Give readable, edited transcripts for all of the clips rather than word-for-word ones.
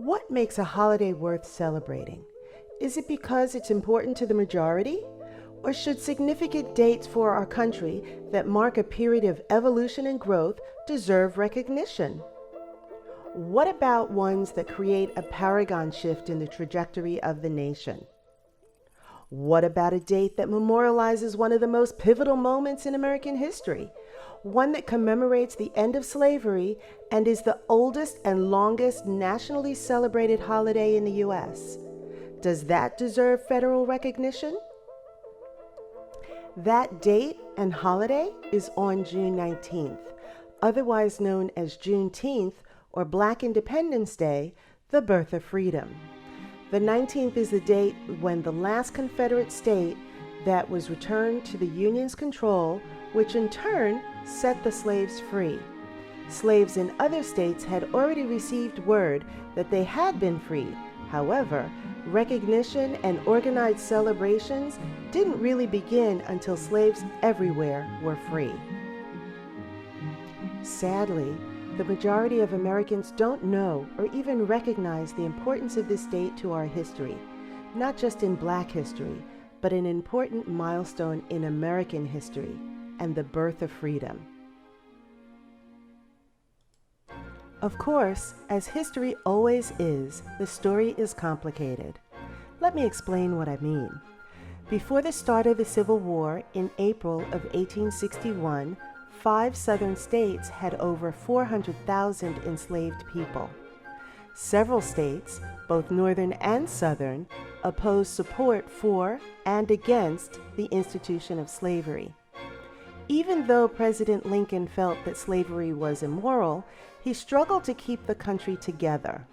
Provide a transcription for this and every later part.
What makes a holiday worth celebrating? Is it because it's important to the majority? Or should significant dates for our country that mark a period of evolution and growth deserve recognition? What about ones that create a paragon shift in the trajectory of the nation? What about a date that memorializes one of the most pivotal moments in American history? One that commemorates the end of slavery and is the oldest and longest nationally celebrated holiday in the U.S. Does that deserve federal recognition? That date and holiday is on June 19th, otherwise known as Juneteenth or Black Independence Day, the birth of freedom. The 19th is the date when the last Confederate state that was returned to the Union's control, which in turn set the slaves free. Slaves in other states had already received word that they had been freed. However, recognition and organized celebrations didn't really begin until slaves everywhere were free. Sadly, the majority of Americans don't know or even recognize the importance of this date to our history, not just in Black history, but an important milestone in American history and the birth of freedom. Of course, as history always is, the story is complicated. Let me explain what I mean. Before the start of the Civil War in April of 1861, 5 southern states had over 400,000 enslaved people. Several states, both northern and southern, opposed support for and against the institution of slavery. Even though President Lincoln felt that slavery was immoral, he struggled to keep the country together.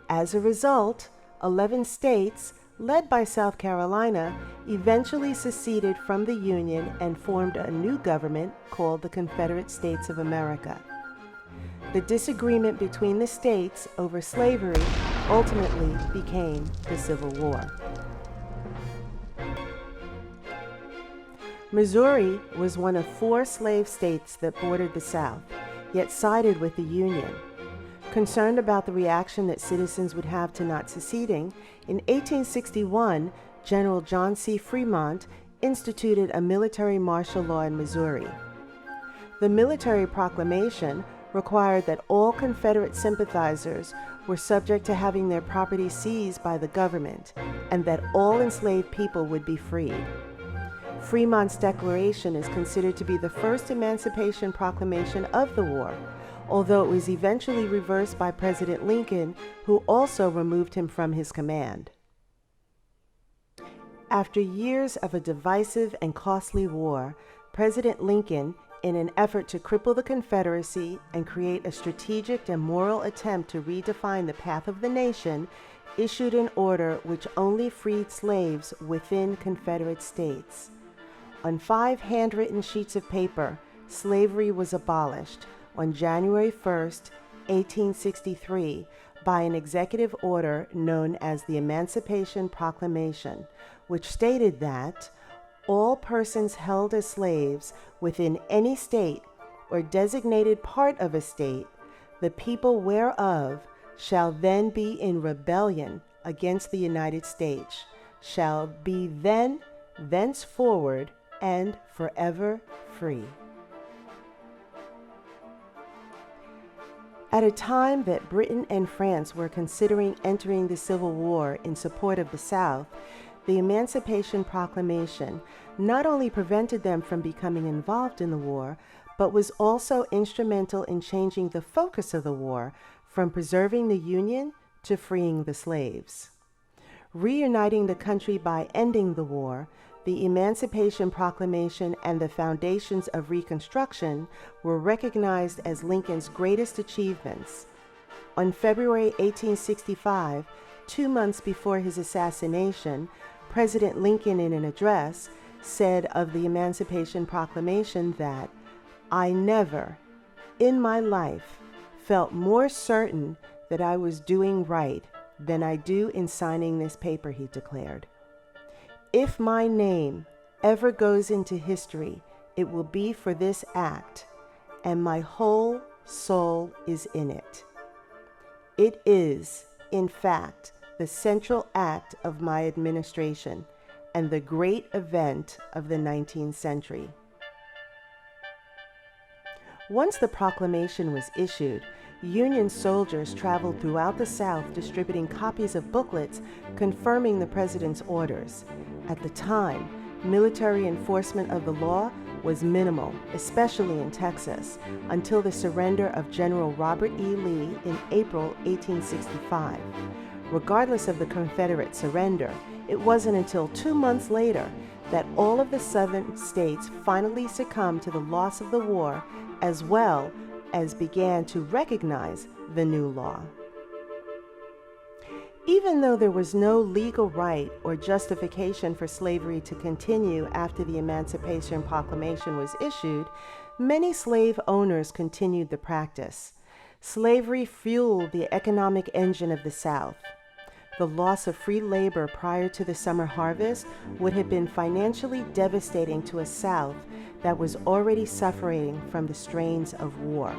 As a result, 11 states, led by South Carolina, eventually seceded from the Union and formed a new government called the Confederate States of America. The disagreement between the states over slavery ultimately became the Civil War. Missouri was one of 4 slave states that bordered the South, yet sided with the Union. Concerned about the reaction that citizens would have to not seceding, in 1861, General John C. Fremont instituted a military martial law in Missouri. The military proclamation required that all Confederate sympathizers were subject to having their property seized by the government, and that all enslaved people would be freed. Fremont's declaration is considered to be the first emancipation proclamation of the war, although it was eventually reversed by President Lincoln, who also removed him from his command. After years of a divisive and costly war, President Lincoln, in an effort to cripple the Confederacy and create a strategic and moral attempt to redefine the path of the nation, issued an order which only freed slaves within Confederate states. On 5 handwritten sheets of paper, slavery was abolished on January 1, 1863, by an executive order known as the Emancipation Proclamation, which stated that all persons held as slaves within any state or designated part of a state, the people whereof shall then be in rebellion against the United States, shall be then, thenceforward, and forever free. At a time that Britain and France were considering entering the Civil War in support of the South, the Emancipation Proclamation not only prevented them from becoming involved in the war, but was also instrumental in changing the focus of the war from preserving the Union to freeing the slaves. Reuniting the country by ending the war, the Emancipation Proclamation and the foundations of Reconstruction were recognized as Lincoln's greatest achievements. On February 1865, 2 months before his assassination, President Lincoln, in an address, said of the Emancipation Proclamation that, "I never, in my life, felt more certain that I was doing right than I do in signing this paper," he declared. "If my name ever goes into history, it will be for this act, and my whole soul is in it. It is in fact, the central act of my administration and the great event of the 19th century. Once the proclamation was issued, Union soldiers traveled throughout the South distributing copies of booklets confirming the president's orders. At the time, military enforcement of the law was minimal, especially in Texas, until the surrender of General Robert E. Lee in April 1865. Regardless of the Confederate surrender, it wasn't until 2 months later that all of the southern states finally succumbed to the loss of the war, as well as began to recognize the new law. Even though there was no legal right or justification for slavery to continue after the Emancipation Proclamation was issued, many slave owners continued the practice. Slavery fueled the economic engine of the South. The loss of free labor prior to the summer harvest would have been financially devastating to a South that was already suffering from the strains of war.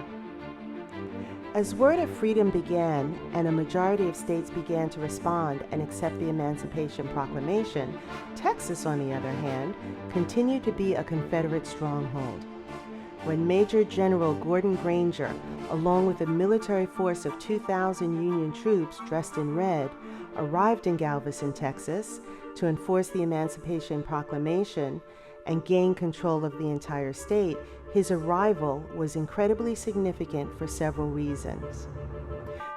As word of freedom began and a majority of states began to respond and accept the Emancipation Proclamation, Texas, on the other hand, continued to be a Confederate stronghold. When Major General Gordon Granger, along with a military force of 2,000 Union troops dressed in red, arrived in Galveston, Texas, to enforce the Emancipation Proclamation and gain control of the entire state, his arrival was incredibly significant for several reasons.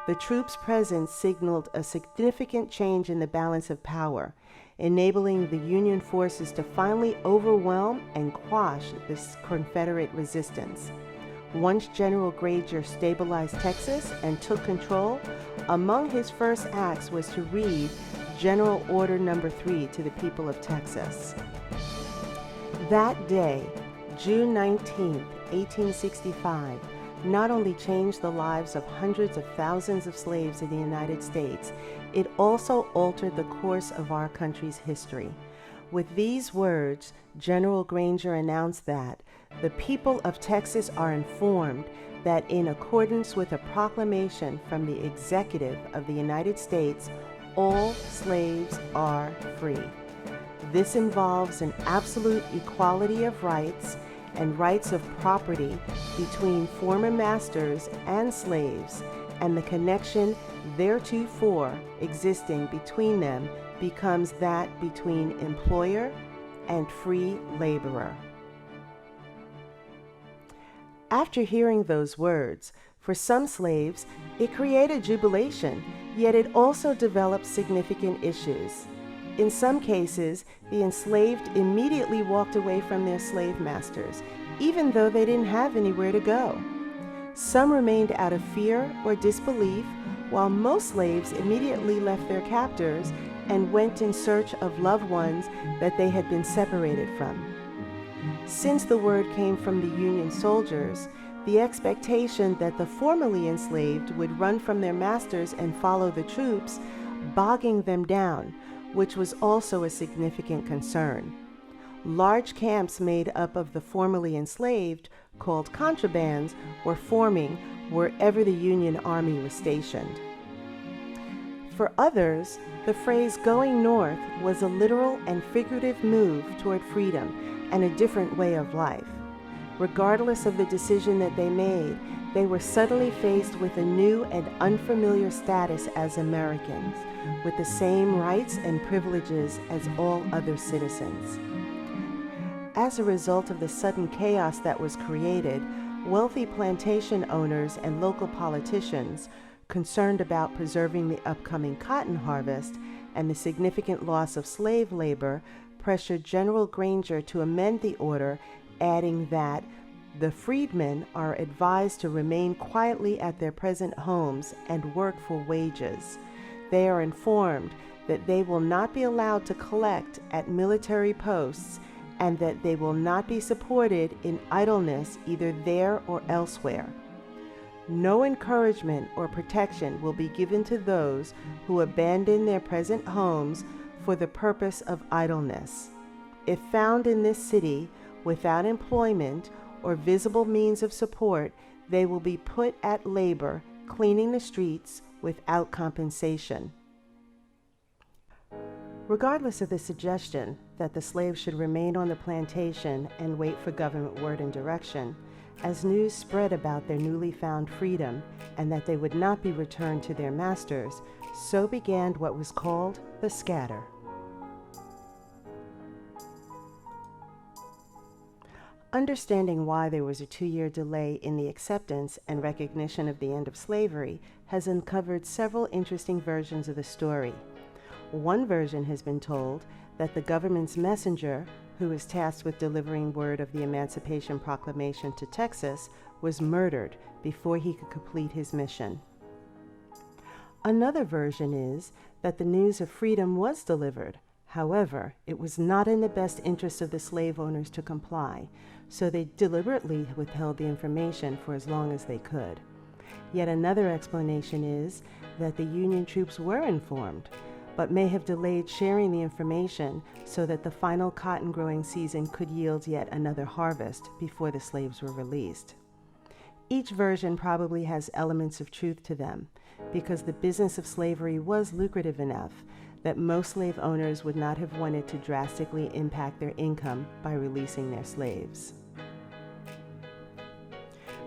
The troops' presence signaled a significant change in the balance of power, enabling the Union forces to finally overwhelm and quash this Confederate resistance. Once General Granger stabilized Texas and took control, among his first acts was to read General Order No. 3 to the people of Texas. That day, June 19, 1865, not only changed the lives of hundreds of thousands of slaves in the United States, it also altered the course of our country's history. With these words, General Granger announced that the people of Texas are informed that in accordance with a proclamation from the Executive of the United States, all slaves are free. This involves an absolute equality of rights and rights of property between former masters and slaves, and the connection theretofore existing between them becomes that between employer and free laborer. After hearing those words, for some slaves, it created jubilation, yet it also developed significant issues. In some cases, the enslaved immediately walked away from their slave masters, even though they didn't have anywhere to go. Some remained out of fear or disbelief, while most slaves immediately left their captors and went in search of loved ones that they had been separated from. Since the word came from the Union soldiers, the expectation that the formerly enslaved would run from their masters and follow the troops, bogging them down, which was also a significant concern. Large camps made up of the formerly enslaved, called contrabands, were forming wherever the Union Army was stationed. For others, the phrase "going north" was a literal and figurative move toward freedom and a different way of life. Regardless of the decision that they made, they were suddenly faced with a new and unfamiliar status as Americans, with the same rights and privileges as all other citizens. As a result of the sudden chaos that was created, wealthy plantation owners and local politicians, concerned about preserving the upcoming cotton harvest and the significant loss of slave labor, pressured General Granger to amend the order, adding that the freedmen are advised to remain quietly at their present homes and work for wages. They are informed that they will not be allowed to collect at military posts and that they will not be supported in idleness either there or elsewhere. No encouragement or protection will be given to those who abandon their present homes for the purpose of idleness. If found in this city without employment or visible means of support, they will be put at labor, cleaning the streets, without compensation. Regardless of the suggestion that the slaves should remain on the plantation and wait for government word and direction, as news spread about their newly found freedom and that they would not be returned to their masters, so began what was called the scatter. Understanding why there was a 2-year delay in the acceptance and recognition of the end of slavery has uncovered several interesting versions of the story. One version has been told that the government's messenger, who was tasked with delivering word of the Emancipation Proclamation to Texas, was murdered before he could complete his mission. Another version is that the news of freedom was delivered. However, it was not in the best interest of the slave owners to comply, so they deliberately withheld the information for as long as they could. Yet another explanation is that the Union troops were informed, but may have delayed sharing the information so that the final cotton growing season could yield yet another harvest before the slaves were released. Each version probably has elements of truth to them, because the business of slavery was lucrative enough that most slave owners would not have wanted to drastically impact their income by releasing their slaves.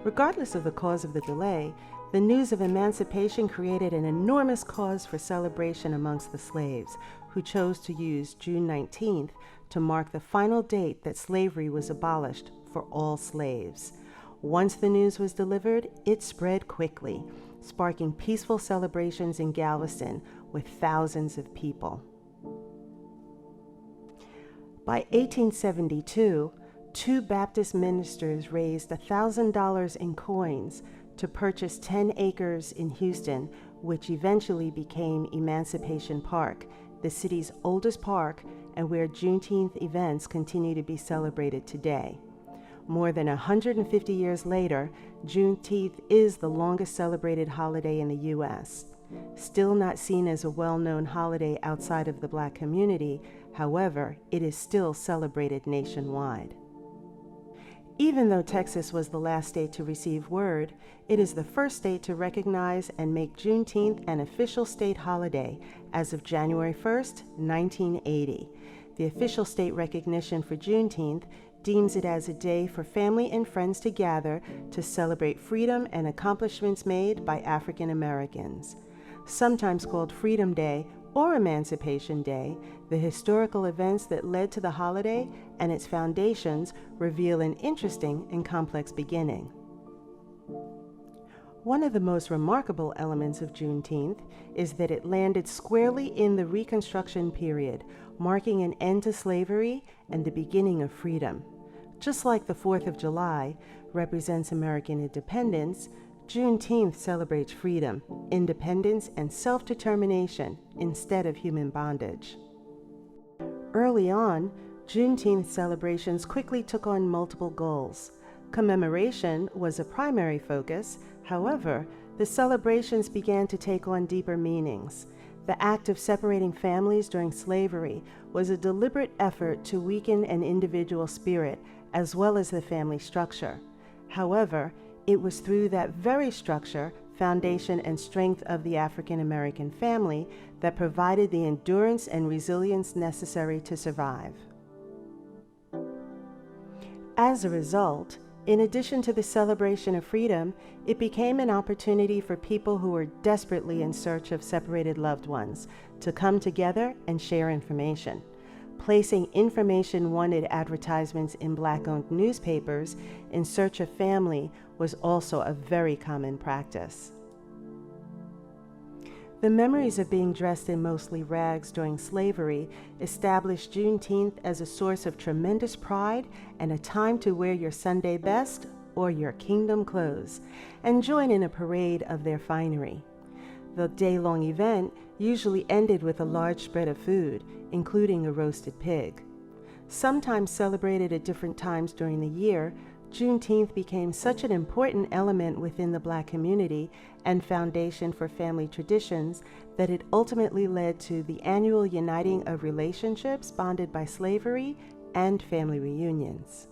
Regardless of the cause of the delay, the news of emancipation created an enormous cause for celebration amongst the slaves, who chose to use June 19th to mark the final date that slavery was abolished for all slaves. Once the news was delivered, it spread quickly, sparking peaceful celebrations in Galveston with thousands of people. By 1872, 2 Baptist ministers raised $1,000 in coins to purchase 10 acres in Houston, which eventually became Emancipation Park, the city's oldest park and where Juneteenth events continue to be celebrated today. More than 150 years later, Juneteenth is the longest celebrated holiday in the U.S. Still not seen as a well-known holiday outside of the Black community, however, it is still celebrated nationwide. Even though Texas was the last state to receive word, it is the first state to recognize and make Juneteenth an official state holiday as of January 1st, 1980. The official state recognition for Juneteenth deems it as a day for family and friends to gather to celebrate freedom and accomplishments made by African Americans. Sometimes called Freedom Day or Emancipation Day, the historical events that led to the holiday and its foundations reveal an interesting and complex beginning. One of the most remarkable elements of Juneteenth is that it landed squarely in the Reconstruction period, marking an end to slavery and the beginning of freedom. Just like the 4th of July represents American independence, Juneteenth celebrates freedom, independence, and self-determination instead of human bondage. Early on, Juneteenth celebrations quickly took on multiple goals. Commemoration was a primary focus. However, the celebrations began to take on deeper meanings. The act of separating families during slavery was a deliberate effort to weaken an individual spirit as well as the family structure. However, it was through that very structure, foundation, and strength of the African American family that provided the endurance and resilience necessary to survive. As a result, in addition to the celebration of freedom, it became an opportunity for people who were desperately in search of separated loved ones to come together and share information. Placing information wanted advertisements in Black-owned newspapers in search of family was also a very common practice. The memories of being dressed in mostly rags during slavery established Juneteenth as a source of tremendous pride and a time to wear your Sunday best or your kingdom clothes and join in a parade of their finery. The day-long event usually ended with a large spread of food, including a roasted pig. Sometimes celebrated at different times during the year, Juneteenth became such an important element within the Black community and foundation for family traditions that it ultimately led to the annual uniting of relationships bonded by slavery and family reunions.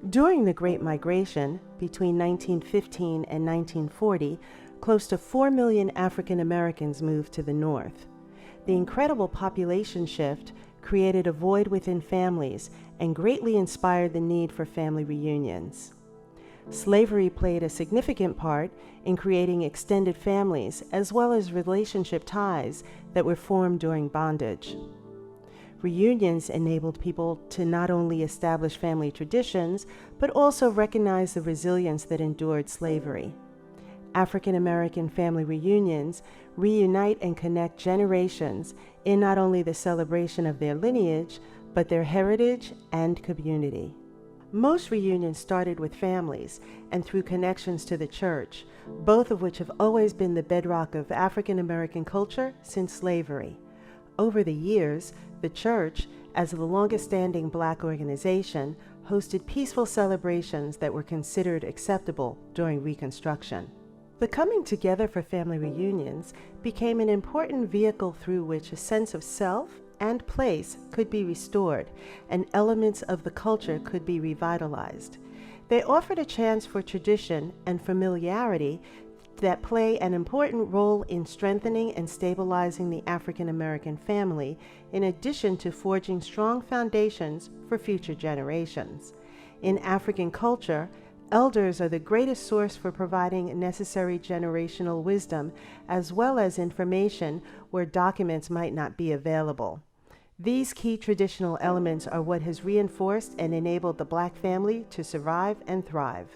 During the Great Migration between 1915 and 1940, close to 4 million African Americans moved to the North. The incredible population shift created a void within families and greatly inspired the need for family reunions. Slavery played a significant part in creating extended families as well as relationship ties that were formed during bondage. Reunions enabled people to not only establish family traditions, but also recognize the resilience that endured slavery. African American family reunions reunite and connect generations in not only the celebration of their lineage, but their heritage and community. Most reunions started with families and through connections to the church, both of which have always been the bedrock of African American culture since slavery. Over the years, the church, as the longest-standing Black organization, hosted peaceful celebrations that were considered acceptable during Reconstruction. The coming together for family reunions became an important vehicle through which a sense of self and place could be restored, and elements of the culture could be revitalized. They offered a chance for tradition and familiarity that play an important role in strengthening and stabilizing the African American family, in addition to forging strong foundations for future generations. In African culture, elders are the greatest source for providing necessary generational wisdom, as well as information where documents might not be available. These key traditional elements are what has reinforced and enabled the Black family to survive and thrive.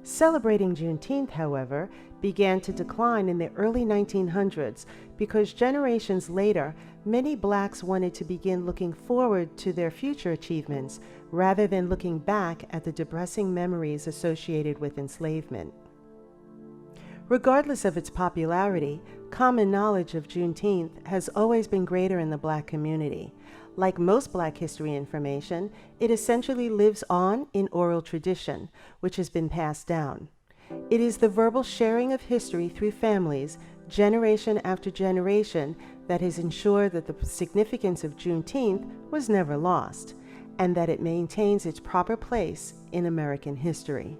Celebrating Juneteenth, however, began to decline in the early 1900s because generations later, many Blacks wanted to begin looking forward to their future achievements rather than looking back at the depressing memories associated with enslavement. Regardless of its popularity, common knowledge of Juneteenth has always been greater in the Black community. Like most Black history information, it essentially lives on in oral tradition, which has been passed down. It is the verbal sharing of history through families, generation after generation, that has ensured that the significance of Juneteenth was never lost, and that it maintains its proper place in American history.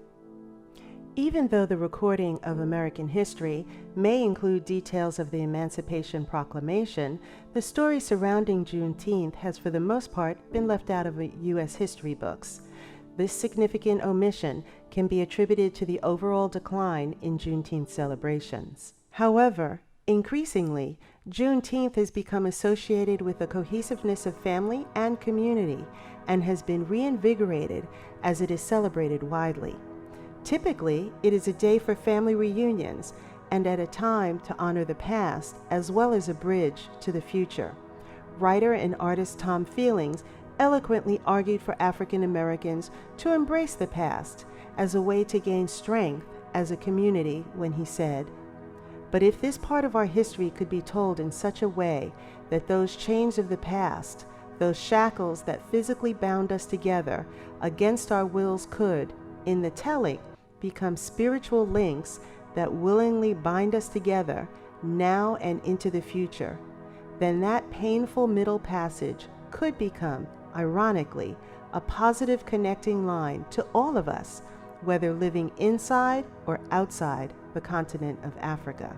Even though the recording of American history may include details of the Emancipation Proclamation, the story surrounding Juneteenth has for the most part been left out of U.S. history books. This significant omission can be attributed to the overall decline in Juneteenth celebrations. However, increasingly, Juneteenth has become associated with the cohesiveness of family and community and has been reinvigorated as it is celebrated widely. Typically, it is a day for family reunions and at a time to honor the past as well as a bridge to the future. Writer and artist Tom Feelings eloquently argued for African Americans to embrace the past as a way to gain strength as a community when he said, "But if this part of our history could be told in such a way that those chains of the past, those shackles that physically bound us together against our wills could, in the telling, become spiritual links that willingly bind us together now and into the future, then that painful middle passage could become, ironically, a positive connecting line to all of us, whether living inside or outside the continent of Africa."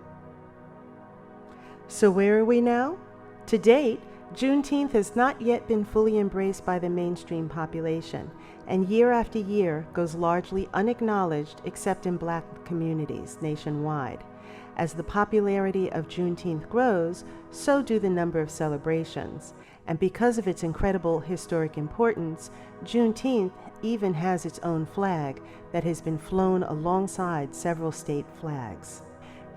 So where are we now? To date, Juneteenth has not yet been fully embraced by the mainstream population, and year after year goes largely unacknowledged except in Black communities nationwide. As the popularity of Juneteenth grows, so do the number of celebrations. And because of its incredible historic importance, Juneteenth even has its own flag that has been flown alongside several state flags.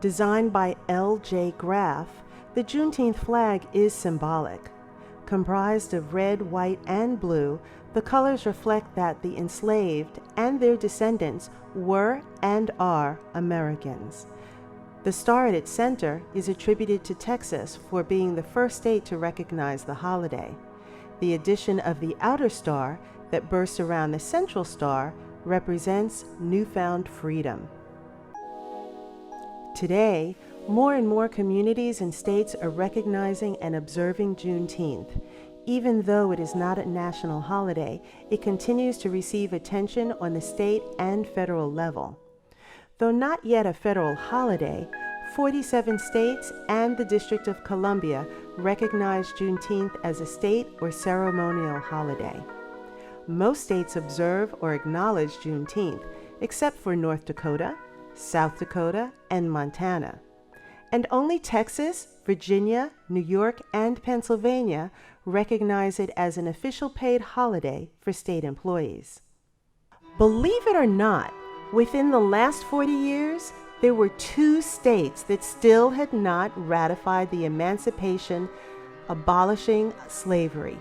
Designed by L.J. Graff, the Juneteenth flag is symbolic. Comprised of red, white, and blue, the colors reflect that the enslaved and their descendants were and are Americans. The star at its center is attributed to Texas for being the first state to recognize the holiday. The addition of the outer star that bursts around the central star represents newfound freedom. Today, more and more communities and states are recognizing and observing Juneteenth. Even though it is not a national holiday, it continues to receive attention on the state and federal level. Though not yet a federal holiday, 47 states and the District of Columbia recognize Juneteenth as a state or ceremonial holiday. Most states observe or acknowledge Juneteenth, except for North Dakota, South Dakota, and Montana. And only Texas, Virginia, New York, and Pennsylvania recognize it as an official paid holiday for state employees. Believe it or not, within the last 40 years, there were 2 states that still had not ratified the emancipation abolishing slavery.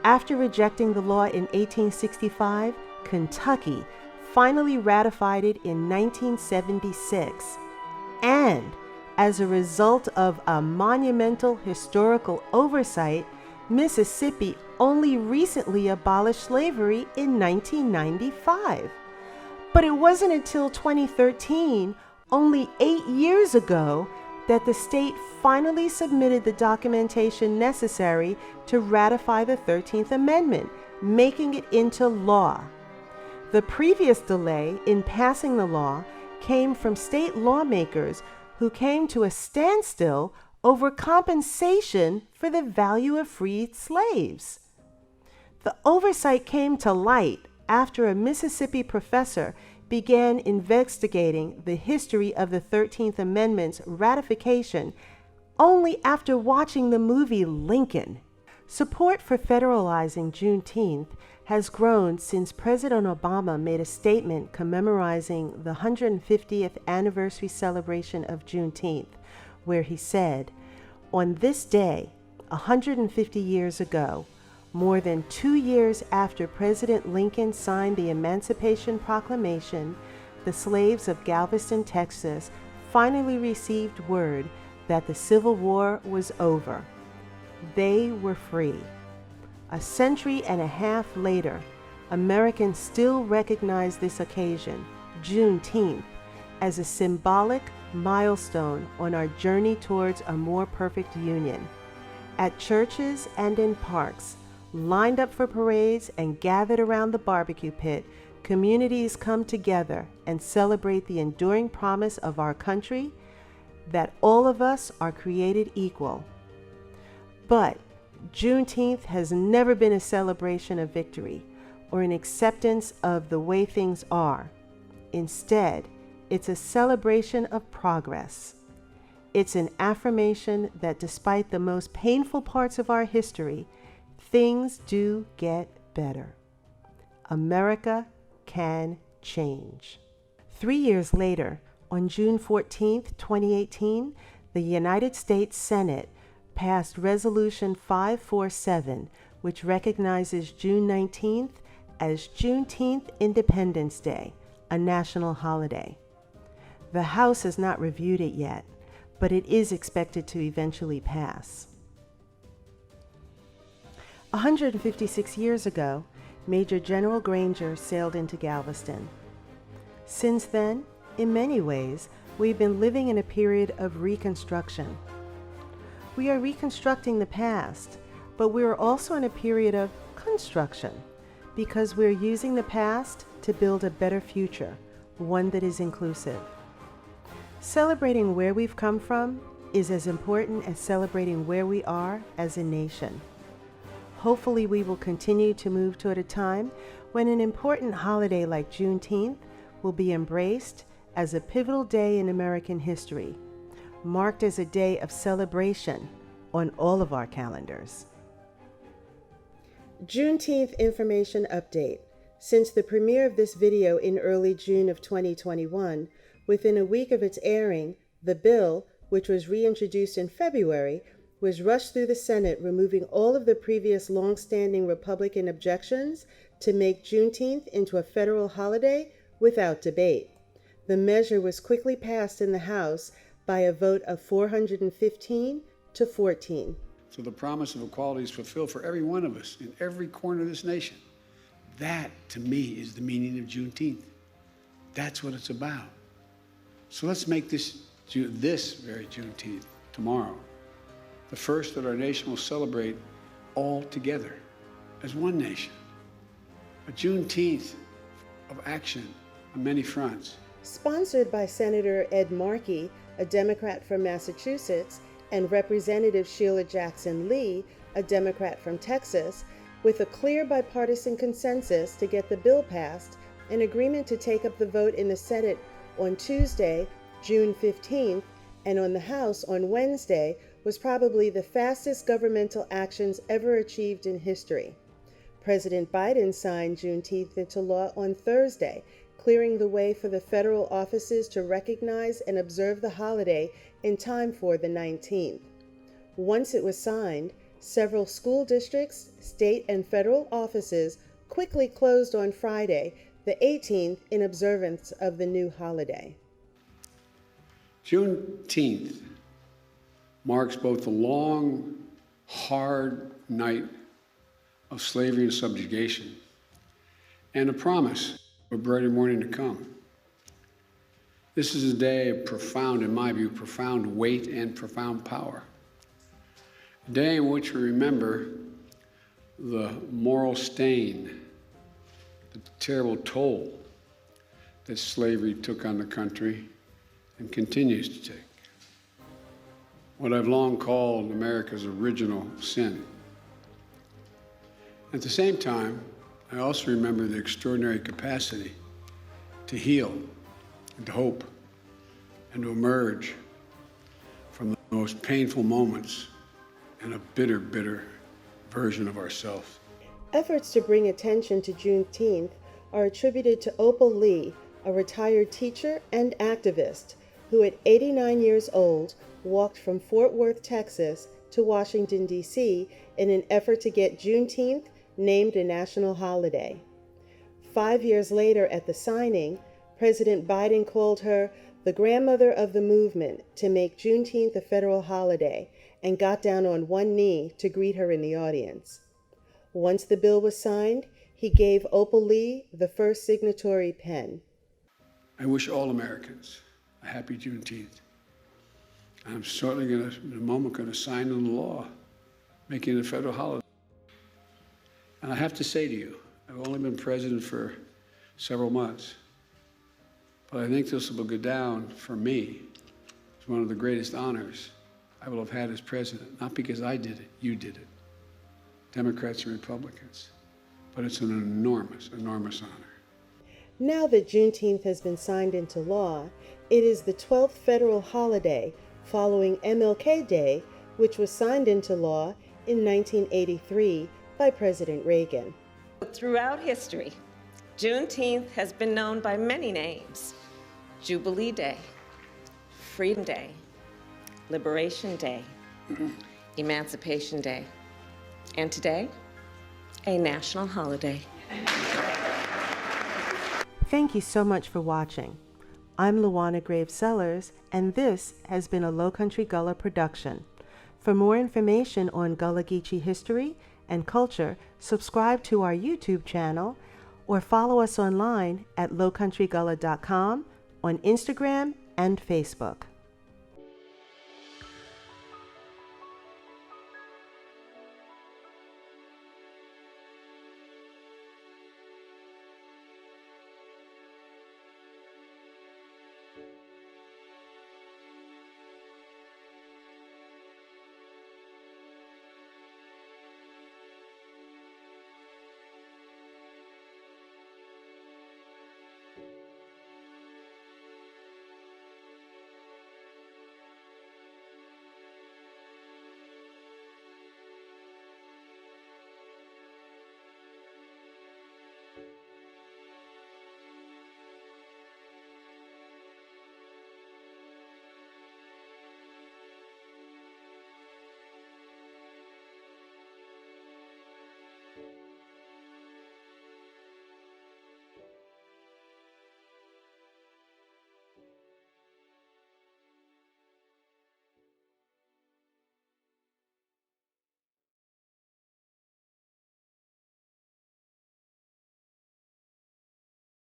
After rejecting the law in 1865, Kentucky finally ratified it in 1976. And as a result of a monumental historical oversight, Mississippi only recently abolished slavery in 1995. But it wasn't until 2013, only 8 years ago, that the state finally submitted the documentation necessary to ratify the 13th Amendment, making it into law. The previous delay in passing the law came from state lawmakers who came to a standstill over compensation for the value of freed slaves. The oversight came to light after a Mississippi professor began investigating the history of the 13th Amendment's ratification only after watching the movie Lincoln. Support for federalizing Juneteenth has grown since President Obama made a statement commemorizing the 150th anniversary celebration of Juneteenth, where he said, "On this day, 150 years ago, more than 2 years after President Lincoln signed the Emancipation Proclamation, the slaves of Galveston, Texas, finally received word that the Civil War was over. They were free." A century and a half later, Americans still recognize this occasion, Juneteenth, as a symbolic milestone on our journey towards a more perfect union. At churches and in parks, lined up for parades and gathered around the barbecue pit, communities come together and celebrate the enduring promise of our country that all of us are created equal. But Juneteenth has never been a celebration of victory or an acceptance of the way things are. Instead, it's a celebration of progress. It's an affirmation that despite the most painful parts of our history, things do get better. America can change. 3 years later, on June 14, 2018, the United States Senate passed Resolution 547, which recognizes June 19th as Juneteenth Independence Day, a national holiday. The House has not reviewed it yet, but it is expected to eventually pass. 156 years ago, Major General Granger sailed into Galveston. Since then, in many ways, we've been living in a period of reconstruction. We are reconstructing the past, but we are also in a period of construction because we're using the past to build a better future, one that is inclusive. Celebrating where we've come from is as important as celebrating where we are as a nation. Hopefully, we will continue to move toward a time when an important holiday like Juneteenth will be embraced as a pivotal day in American history, marked as a day of celebration on all of our calendars. Juneteenth information update. Since the premiere of this video in early June of 2021, within a week of its airing, the bill, which was reintroduced in February, was rushed through the Senate, removing all of the previous long-standing Republican objections to make Juneteenth into a federal holiday without debate. The measure was quickly passed in the House by a vote of 415 to 14. So the promise of equality is fulfilled for every one of us in every corner of this nation. That, to me, is the meaning of Juneteenth. That's what it's about. So let's make this very Juneteenth tomorrow the first that our nation will celebrate all together as one nation. A Juneteenth of action on many fronts. Sponsored by Senator Ed Markey, a Democrat from Massachusetts, and Representative Sheila Jackson Lee, a Democrat from Texas, with a clear bipartisan consensus to get the bill passed, an agreement to take up the vote in the Senate on Tuesday, June 15th, and on the House on Wednesday, was probably the fastest governmental actions ever achieved in history. President Biden signed Juneteenth into law on Thursday, clearing the way for the federal offices to recognize and observe the holiday in time for the 19th. Once it was signed, several school districts, state and federal offices quickly closed on Friday, the 18th, in observance of the new holiday. Juneteenth marks both the long, hard night of slavery and subjugation and a promise of a brighter morning to come. This is a day of profound, in my view, profound weight and profound power. A day in which we remember the moral stain, the terrible toll that slavery took on the country and continues to take. What I've long called America's original sin. At the same time, I also remember the extraordinary capacity to heal and to hope and to emerge from the most painful moments in a bitter, bitter version of ourselves. Efforts to bring attention to Juneteenth are attributed to Opal Lee, a retired teacher and activist who at 89 years old walked from Fort Worth, Texas to Washington, D.C. in an effort to get Juneteenth named a national holiday. 5 years later at the signing, President Biden called her the grandmother of the movement to make Juneteenth a federal holiday and got down on one knee to greet her in the audience. Once the bill was signed, he gave Opal Lee the first signatory pen. I wish all Americans a happy Juneteenth. I'm certainly in a moment going to sign into law, making it a federal holiday. And I have to say to you, I've only been president for several months, but I think this will go down for me as one of the greatest honors I will have had as president. Not because I did it, you did it, Democrats and Republicans, but it's an enormous, enormous honor. Now that Juneteenth has been signed into law, it is the 12th federal holiday following MLK Day, which was signed into law in 1983 by President Reagan. Throughout history, Juneteenth has been known by many names: Jubilee Day, Freedom Day, Liberation Day, Emancipation Day, and today, a national holiday. Thank you so much for watching. I'm Luana Graves Sellers, and this has been a Lowcountry Gullah production. For more information on Gullah Geechee history and culture, subscribe to our YouTube channel or follow us online at lowcountrygullah.com on Instagram and Facebook.